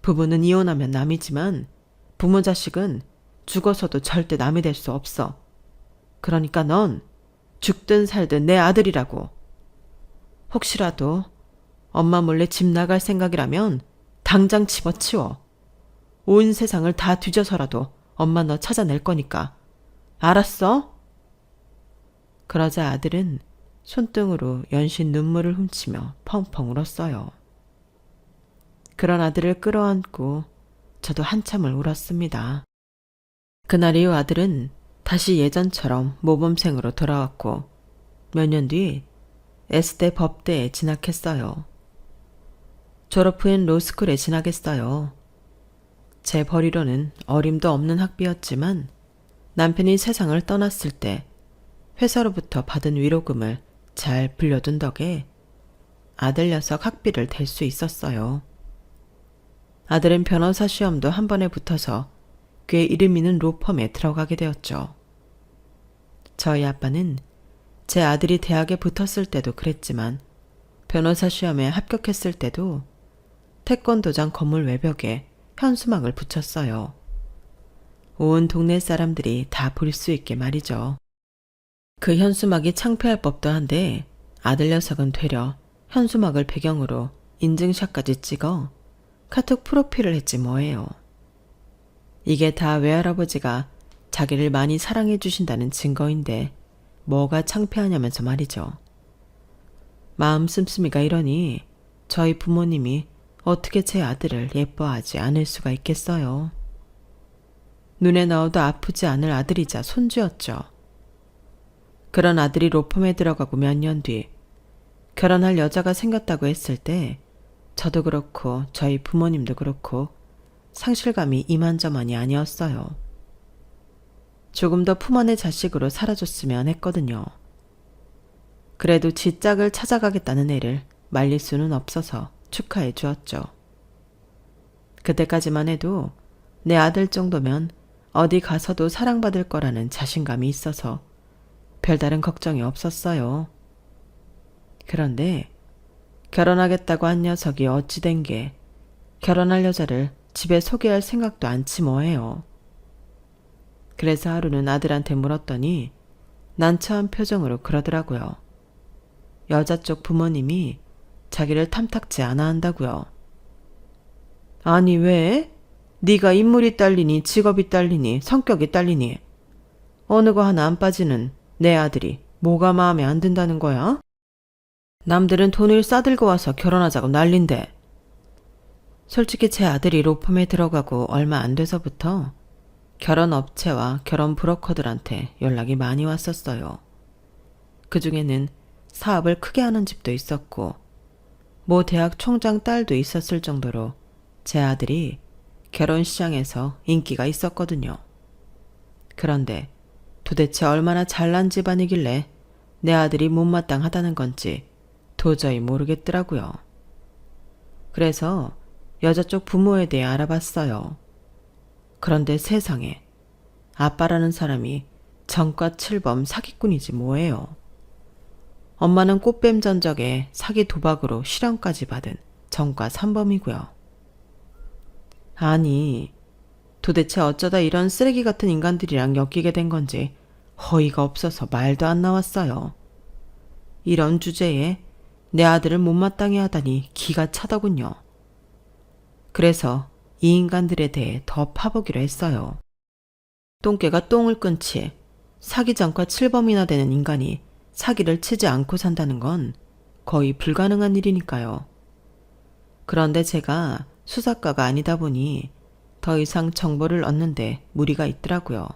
부부는 이혼하면 남이지만 부모 자식은 죽어서도 절대 남이 될 수 없어. 그러니까 넌 죽든 살든 내 아들이라고. 혹시라도 엄마 몰래 집 나갈 생각이라면 당장 집어치워. 온 세상을 다 뒤져서라도 엄마 너 찾아낼 거니까. 알았어? 그러자 아들은 손등으로 연신 눈물을 훔치며 펑펑 울었어요. 그런 아들을 끌어안고 저도 한참을 울었습니다. 그날 이후 아들은 다시 예전처럼 모범생으로 돌아왔고 몇 년 뒤 S대 법대에 진학했어요. 졸업 후엔 로스쿨에 진학했어요. 제 벌이로는 어림도 없는 학비였지만 남편이 세상을 떠났을 때 회사로부터 받은 위로금을 잘 불려둔 덕에 아들 녀석 학비를 댈 수 있었어요. 아들은 변호사 시험도 한 번에 붙어서 꽤 이름 있는 로펌에 들어가게 되었죠. 저희 아빠는 제 아들이 대학에 붙었을 때도 그랬지만 변호사 시험에 합격했을 때도 태권도장 건물 외벽에 현수막을 붙였어요. 온 동네 사람들이 다 볼 수 있게 말이죠. 그 현수막이 창피할 법도 한데 아들 녀석은 되려 현수막을 배경으로 인증샷까지 찍어 카톡 프로필을 했지 뭐예요. 이게 다 외할아버지가 자기를 많이 사랑해 주신다는 증거인데 뭐가 창피하냐면서 말이죠. 마음 씀씀이가 이러니 저희 부모님이 어떻게 제 아들을 예뻐하지 않을 수가 있겠어요. 눈에 넣어도 아프지 않을 아들이자 손주였죠. 그런 아들이 로펌에 들어가고 몇 년 뒤 결혼할 여자가 생겼다고 했을 때 저도 그렇고 저희 부모님도 그렇고 상실감이 이만저만이 아니었어요. 조금 더 품 안의 자식으로 살아줬으면 했거든요. 그래도 지 짝을 찾아가겠다는 애를 말릴 수는 없어서 축하해 주었죠. 그때까지만 해도 내 아들 정도면 어디 가서도 사랑받을 거라는 자신감이 있어서 별다른 걱정이 없었어요. 그런데 결혼하겠다고 한 녀석이 어찌 된 게 결혼할 여자를 집에 소개할 생각도 않지 뭐예요. 그래서 하루는 아들한테 물었더니 난처한 표정으로 그러더라고요. 여자 쪽 부모님이 자기를 탐탁지 않아 한다고요. 아니 왜? 네가 인물이 딸리니 직업이 딸리니 성격이 딸리니 어느 거 하나 안 빠지는 내 아들이 뭐가 마음에 안 든다는 거야? 남들은 돈을 싸들고 와서 결혼하자고 난린데. 솔직히 제 아들이 로펌에 들어가고 얼마 안 돼서부터 결혼 업체와 결혼 브로커들한테 연락이 많이 왔었어요. 그중에는 사업을 크게 하는 집도 있었고 모 대학 총장 딸도 있었을 정도로 제 아들이 결혼 시장에서 인기가 있었거든요. 그런데 도대체 얼마나 잘난 집안이길래 내 아들이 못마땅하다는 건지 도저히 모르겠더라고요. 그래서 여자 쪽 부모에 대해 알아봤어요. 그런데 세상에 아빠라는 사람이 전과 7범 사기꾼이지 뭐예요. 엄마는 꽃뱀 전적에 사기 도박으로 실형까지 받은 전과 3범이고요. 아니, 도대체 어쩌다 이런 쓰레기 같은 인간들이랑 엮이게 된 건지 허위가 없어서 말도 안 나왔어요. 이런 주제에 내 아들을 못마땅해 하다니 기가 차더군요. 그래서 이 인간들에 대해 더 파보기로 했어요. 똥개가 똥을 끊지 사기 전과 7범이나 되는 인간이 사기를 치지 않고 산다는 건 거의 불가능한 일이니까요. 그런데 제가 수사과가 아니다 보니 더 이상 정보를 얻는데 무리가 있더라고요.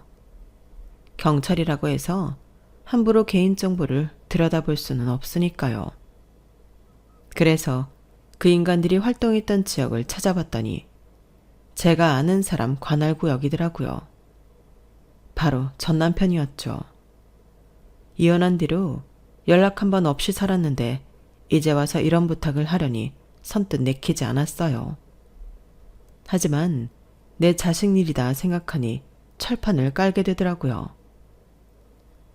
경찰이라고 해서 함부로 개인정보를 들여다볼 수는 없으니까요. 그래서 그 인간들이 활동했던 지역을 찾아봤더니 제가 아는 사람 관할구역이더라고요. 바로 전 남편이었죠. 이혼한 뒤로 연락 한 번 없이 살았는데 이제 와서 이런 부탁을 하려니 선뜻 내키지 않았어요. 하지만 내 자식 일이다 생각하니 철판을 깔게 되더라고요.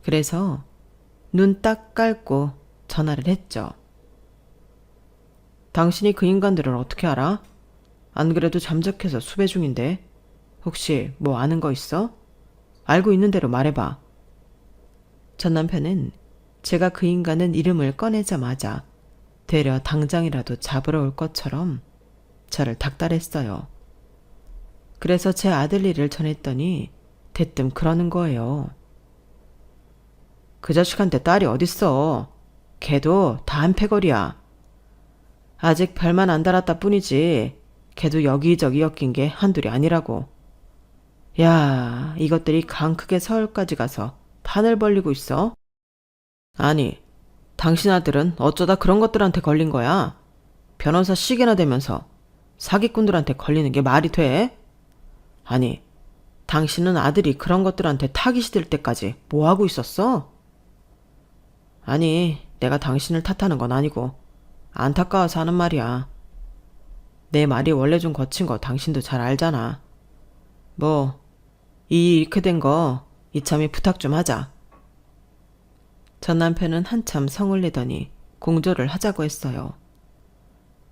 그래서 눈 딱 깔고 전화를 했죠. 당신이 그 인간들을 어떻게 알아? 안 그래도 잠적해서 수배 중인데 혹시 뭐 아는 거 있어? 알고 있는 대로 말해봐. 전 남편은 제가 그 인간은 이름을 꺼내자마자 되려 당장이라도 잡으러 올 것처럼 저를 닥달했어요. 그래서 제 아들 일을 전했더니 대뜸 그러는 거예요. 그 자식한테 딸이 어딨어. 걔도 다 한패거리야. 아직 별만 안 달았다 뿐이지 걔도 여기저기 엮인 게 한둘이 아니라고. 야, 이것들이 강 크게 서울까지 가서 판을 벌리고 있어? 아니, 당신 아들은 어쩌다 그런 것들한테 걸린 거야? 변호사 시계나 되면서 사기꾼들한테 걸리는 게 말이 돼? 아니, 당신은 아들이 그런 것들한테 타깃이 될 때까지 뭐 하고 있었어? 아니, 내가 당신을 탓하는 건 아니고 안타까워서 하는 말이야. 내 말이 원래 좀 거친 거 당신도 잘 알잖아. 뭐, 이렇게 된 거 이참에 부탁 좀 하자. 전 남편은 한참 성을 내더니 공조를 하자고 했어요.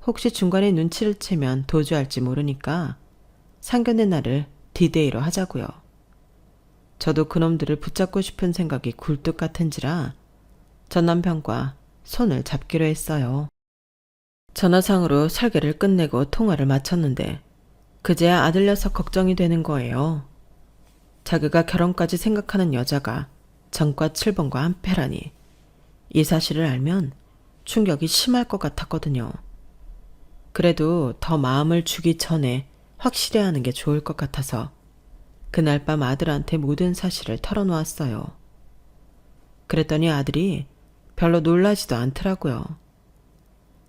혹시 중간에 눈치를 채면 도주할지 모르니까 상견례 날을 디데이로 하자고요. 저도 그놈들을 붙잡고 싶은 생각이 굴뚝 같은지라 전 남편과 손을 잡기로 했어요. 전화상으로 설계를 끝내고 통화를 마쳤는데 그제야 아들 녀석 걱정이 되는 거예요. 자기가 결혼까지 생각하는 여자가 전과 7번과 한패라니 이 사실을 알면 충격이 심할 것 같았거든요. 그래도 더 마음을 주기 전에 확실해야 하는 게 좋을 것 같아서 그날 밤 아들한테 모든 사실을 털어놓았어요. 그랬더니 아들이 별로 놀라지도 않더라고요.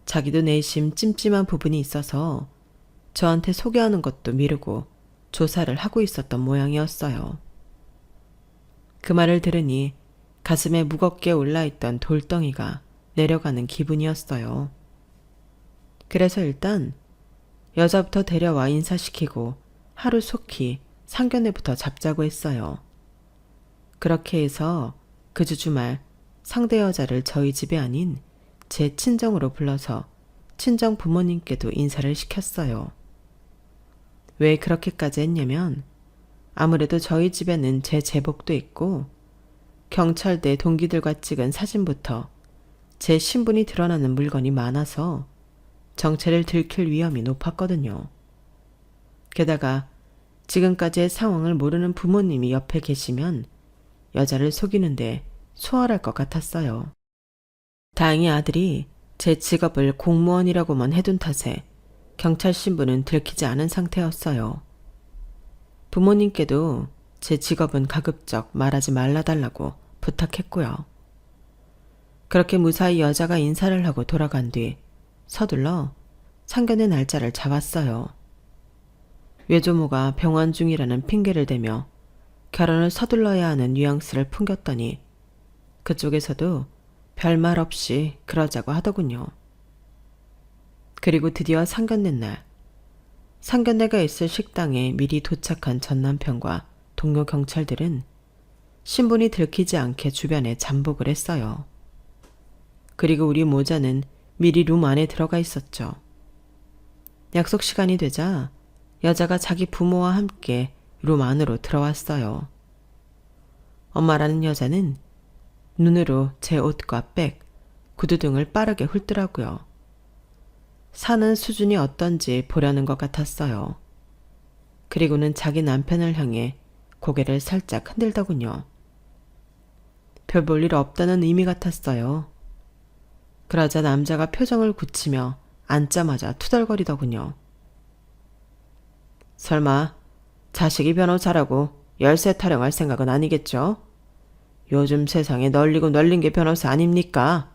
자기도 내심 찜찜한 부분이 있어서 저한테 소개하는 것도 미루고 조사를 하고 있었던 모양이었어요. 그 말을 들으니 가슴에 무겁게 올라있던 돌덩이가 내려가는 기분이었어요. 그래서 일단 여자부터 데려와 인사시키고 하루속히 상견례부터 잡자고 했어요. 그렇게 해서 그 주 주말 상대 여자를 저희 집에 아닌 제 친정으로 불러서 친정 부모님께도 인사를 시켰어요. 왜 그렇게까지 했냐면 아무래도 저희 집에는 제 제복도 있고 경찰대 동기들과 찍은 사진부터 제 신분이 드러나는 물건이 많아서 정체를 들킬 위험이 높았거든요. 게다가 지금까지의 상황을 모르는 부모님이 옆에 계시면 여자를 속이는데 수월할 것 같았어요. 다행히 아들이 제 직업을 공무원이라고만 해둔 탓에 경찰 신분은 들키지 않은 상태였어요. 부모님께도 제 직업은 가급적 말하지 말라달라고 부탁했고요. 그렇게 무사히 여자가 인사를 하고 돌아간 뒤 서둘러 상견례 날짜를 잡았어요. 외조모가 병원 중이라는 핑계를 대며 결혼을 서둘러야 하는 뉘앙스를 풍겼더니 그쪽에서도 별말 없이 그러자고 하더군요. 그리고 드디어 상견례 날, 상견례가 있을 식당에 미리 도착한 전 남편과 동료 경찰들은 신분이 들키지 않게 주변에 잠복을 했어요. 그리고 우리 모자는 미리 룸 안에 들어가 있었죠. 약속 시간이 되자 여자가 자기 부모와 함께 룸 안으로 들어왔어요. 엄마라는 여자는 눈으로 제 옷과 백, 구두 등을 빠르게 훑더라고요. 사는 수준이 어떤지 보려는 것 같았어요. 그리고는 자기 남편을 향해 고개를 살짝 흔들더군요. 별 볼 일 없다는 의미 같았어요. 그러자 남자가 표정을 굳히며 앉자마자 투덜거리더군요. 설마 자식이 변호사라고 열쇠 타령할 생각은 아니겠죠? 요즘 세상에 널리고 널린 게 변호사 아닙니까?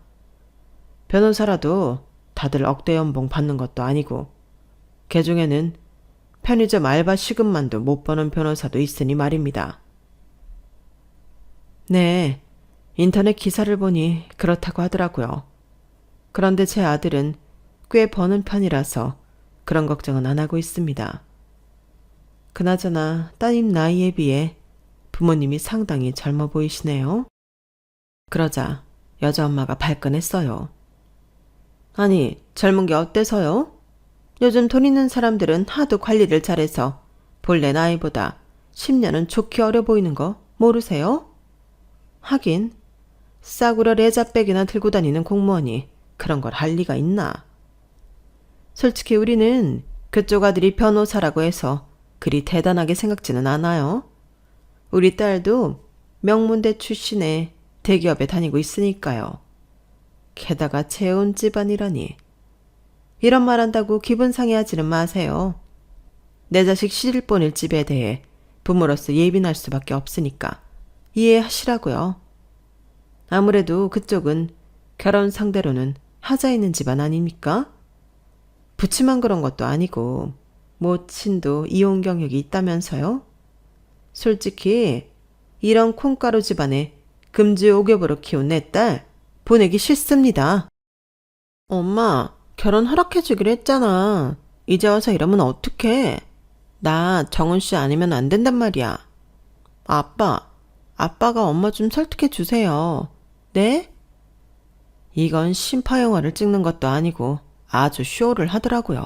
변호사라도 다들 억대 연봉 받는 것도 아니고 개 중에는 편의점 알바 시급만도 못 버는 변호사도 있으니 말입니다. 네, 인터넷 기사를 보니 그렇다고 하더라고요. 그런데 제 아들은 꽤 버는 편이라서 그런 걱정은 안 하고 있습니다. 그나저나 따님 나이에 비해 부모님이 상당히 젊어 보이시네요. 그러자 여자 엄마가 발끈했어요. 아니, 젊은 게 어때서요? 요즘 돈 있는 사람들은 하도 관리를 잘해서 본래 나이보다 10년은 좋게 어려 보이는 거 모르세요? 하긴 싸구려 레자백이나 들고 다니는 공무원이 그런 걸 할 리가 있나. 솔직히 우리는 그쪽 아들이 변호사라고 해서 그리 대단하게 생각지는 않아요. 우리 딸도 명문대 출신의 대기업에 다니고 있으니까요. 게다가 재혼 집안이라니. 이런 말 한다고 기분 상해하지는 마세요. 내 자식 시집보낼 집에 대해 부모로서 예민할 수밖에 없으니까 이해하시라고요. 아무래도 그쪽은 결혼 상대로는 하자 있는 집안 아닙니까? 부치만 그런 것도 아니고 모친도 이혼 경력이 있다면서요? 솔직히 이런 콩가루 집안에 금지 오겹으로 키운 내 딸 보내기 싫습니다. 엄마, 결혼 허락해주기로 했잖아. 이제 와서 이러면 어떡해? 나 정은 씨 아니면 안 된단 말이야. 아빠가 엄마 좀 설득해주세요. 네? 이건 심파 영화를 찍는 것도 아니고 아주 쇼를 하더라고요.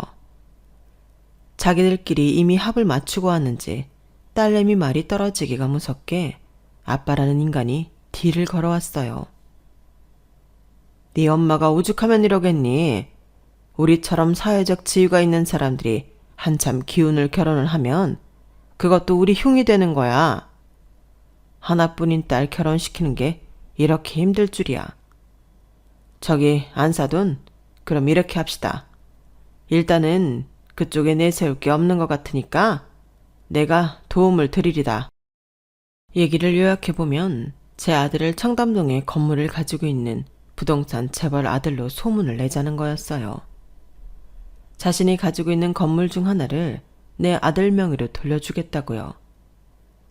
자기들끼리 이미 합을 맞추고 왔는지 딸내미 말이 떨어지기가 무섭게 아빠라는 인간이 뒤를 걸어왔어요. 네 엄마가 오죽하면 이러겠니? 우리처럼 사회적 지위가 있는 사람들이 한참 기운을 결혼을 하면 그것도 우리 흉이 되는 거야. 하나뿐인 딸 결혼시키는 게 이렇게 힘들 줄이야. 저기 안사돈, 그럼 이렇게 합시다. 일단은 그쪽에 내세울 게 없는 것 같으니까 내가 도움을 드리리다. 얘기를 요약해보면 제 아들을 청담동에 건물을 가지고 있는 부동산 재벌 아들로 소문을 내자는 거였어요. 자신이 가지고 있는 건물 중 하나를 내 아들 명의로 돌려주겠다고요.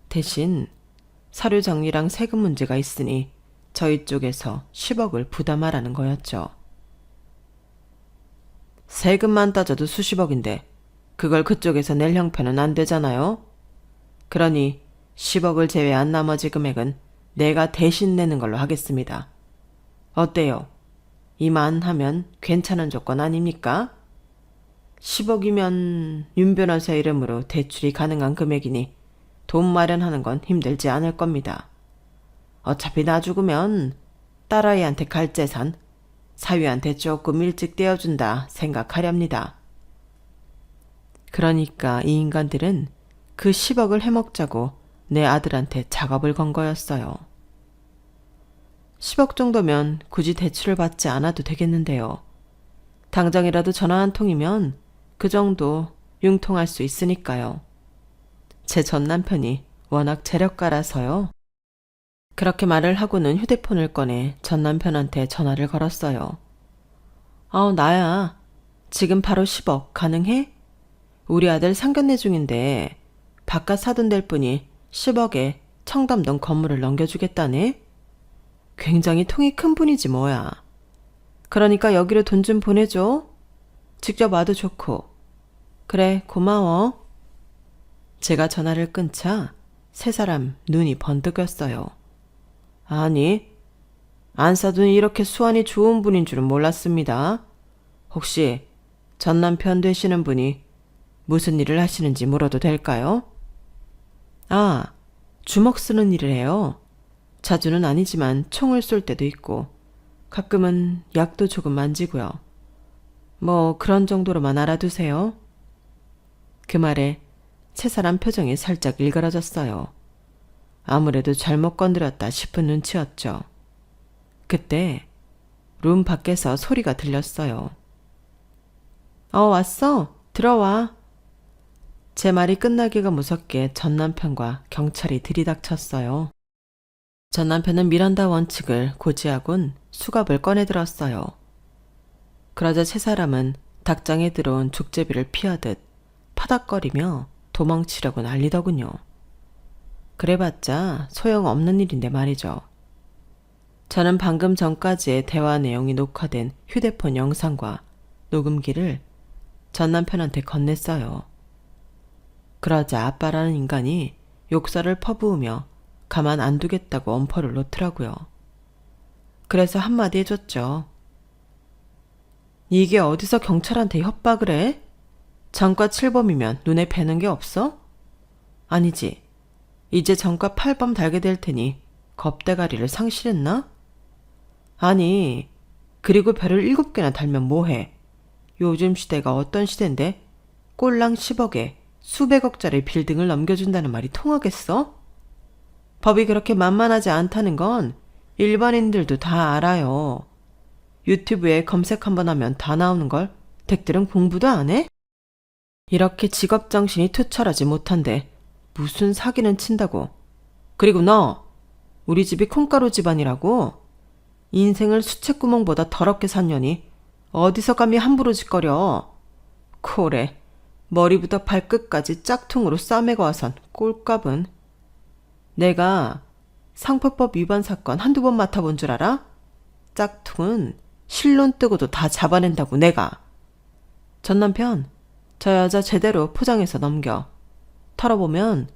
대신 사료 정리랑 세금 문제가 있으니 저희 쪽에서 10억을 부담하라는 거였죠. 세금만 따져도 수십억인데 그걸 그쪽에서 낼 형편은 안 되잖아요. 그러니 10억을 제외한 나머지 금액은 내가 대신 내는 걸로 하겠습니다. 어때요? 이만하면 괜찮은 조건 아닙니까? 10억이면 윤 변호사 이름으로 대출이 가능한 금액이니 돈 마련하는 건 힘들지 않을 겁니다. 어차피 나 죽으면 딸아이한테 갈 재산 사위한테 조금 일찍 떼어준다 생각하렵니다. 그러니까 이 인간들은 그 10억을 해먹자고 내 아들한테 작업을 건 거였어요. 10억 정도면 굳이 대출을 받지 않아도 되겠는데요. 당장이라도 전화 한 통이면 그 정도 융통할 수 있으니까요. 제 전 남편이 워낙 재력가라서요. 그렇게 말을 하고는 휴대폰을 꺼내 전 남편한테 전화를 걸었어요. 나야. 지금 바로 10억 가능해? 우리 아들 상견례 중인데 바깥 사돈 될 분이 10억에 청담동 건물을 넘겨주겠다네? 굉장히 통이 큰 분이지 뭐야. 그러니까 여기로 돈 좀 보내줘. 직접 와도 좋고. 그래, 고마워. 제가 전화를 끊자 세 사람 눈이 번뜩였어요. 아니, 안사돈이 이렇게 수완이 좋은 분인 줄은 몰랐습니다. 혹시 전 남편 되시는 분이 무슨 일을 하시는지 물어도 될까요? 주먹 쓰는 일을 해요. 자주는 아니지만 총을 쏠 때도 있고 가끔은 약도 조금 만지고요. 뭐 그런 정도로만 알아두세요. 그 말에 세 사람 표정이 살짝 일그러졌어요. 아무래도 잘못 건드렸다 싶은 눈치였죠. 그때 룸 밖에서 소리가 들렸어요. 왔어. 들어와. 제 말이 끝나기가 무섭게 전 남편과 경찰이 들이닥쳤어요. 전 남편은 미란다 원칙을 고지하곤 수갑을 꺼내들었어요. 그러자 세 사람은 닭장에 들어온 족제비를 피하듯 파닥거리며 도망치려고 난리더군요. 그래봤자 소용없는 일인데 말이죠. 저는 방금 전까지의 대화 내용이 녹화된 휴대폰 영상과 녹음기를 전 남편한테 건넸어요. 그러자 아빠라는 인간이 욕설을 퍼부으며 가만 안 두겠다고 엄포를 놓더라고요. 그래서 한마디 해줬죠. 이게 어디서 경찰한테 협박을 해? 전과 7범이면 눈에 뵈는 게 없어? 아니지. 이제 전과 8범 달게 될 테니 겁대가리를 상실했나? 아니, 그리고 별을 7개나 달면 뭐해? 요즘 시대가 어떤 시대인데 꼴랑 10억에 수백억짜리 빌딩을 넘겨준다는 말이 통하겠어? 법이 그렇게 만만하지 않다는 건 일반인들도 다 알아요. 유튜브에 검색 한번 하면 다 나오는 걸 댁들은 공부도 안 해? 이렇게 직업정신이 투철하지 못한데 무슨 사기는 친다고. 그리고 너, 우리 집이 콩가루 집안이라고? 인생을 수채구멍보다 더럽게 샀냐니 어디서 감히 함부로 짓거려. 코레, 머리부터 발끝까지 짝퉁으로 싸매고 와선 꼴값은. 내가 상표법 위반 사건 한두 번 맡아본 줄 알아? 짝퉁은 실론 뜨고도 다 잡아낸다고 내가. 전 남편, 저 여자 제대로 포장해서 넘겨. 털어보면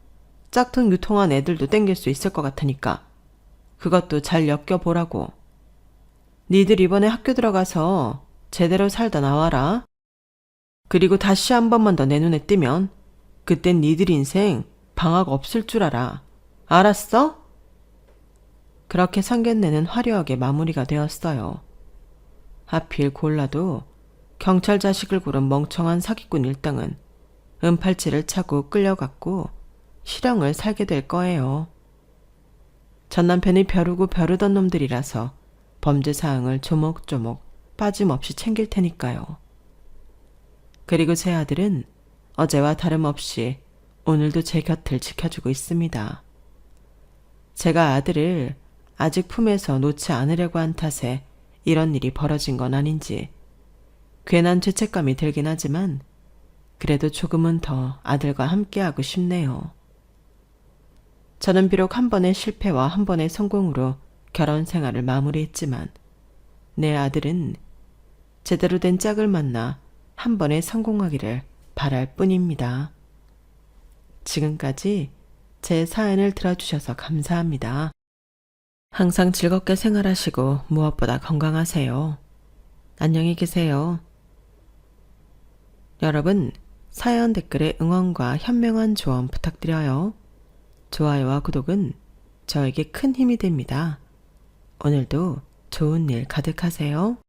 짝퉁 유통한 애들도 땡길 수 있을 것 같으니까 그것도 잘 엮여보라고. 니들 이번에 학교 들어가서 제대로 살다 나와라. 그리고 다시 한 번만 더 내 눈에 띄면 그땐 니들 인생 방학 없을 줄 알아. 알았어? 그렇게 상견례는 화려하게 마무리가 되었어요. 하필 골라도 경찰 자식을 고른 멍청한 사기꾼 일당은 은팔찌를 차고 끌려갔고 실형을 살게 될 거예요. 전 남편이 벼르고 벼르던 놈들이라서 범죄 사항을 조목조목 빠짐없이 챙길 테니까요. 그리고 제 아들은 어제와 다름없이 오늘도 제 곁을 지켜주고 있습니다. 제가 아들을 아직 품에서 놓지 않으려고 한 탓에 이런 일이 벌어진 건 아닌지 괜한 죄책감이 들긴 하지만 그래도 조금은 더 아들과 함께하고 싶네요. 저는 비록 한 번의 실패와 한 번의 성공으로 결혼 생활을 마무리했지만 내 아들은 제대로 된 짝을 만나 한 번에 성공하기를 바랄 뿐입니다. 지금까지 제 사연을 들어주셔서 감사합니다. 항상 즐겁게 생활하시고 무엇보다 건강하세요. 안녕히 계세요. 여러분, 사연 댓글에 응원과 현명한 조언 부탁드려요. 좋아요와 구독은 저에게 큰 힘이 됩니다. 오늘도 좋은 일 가득하세요.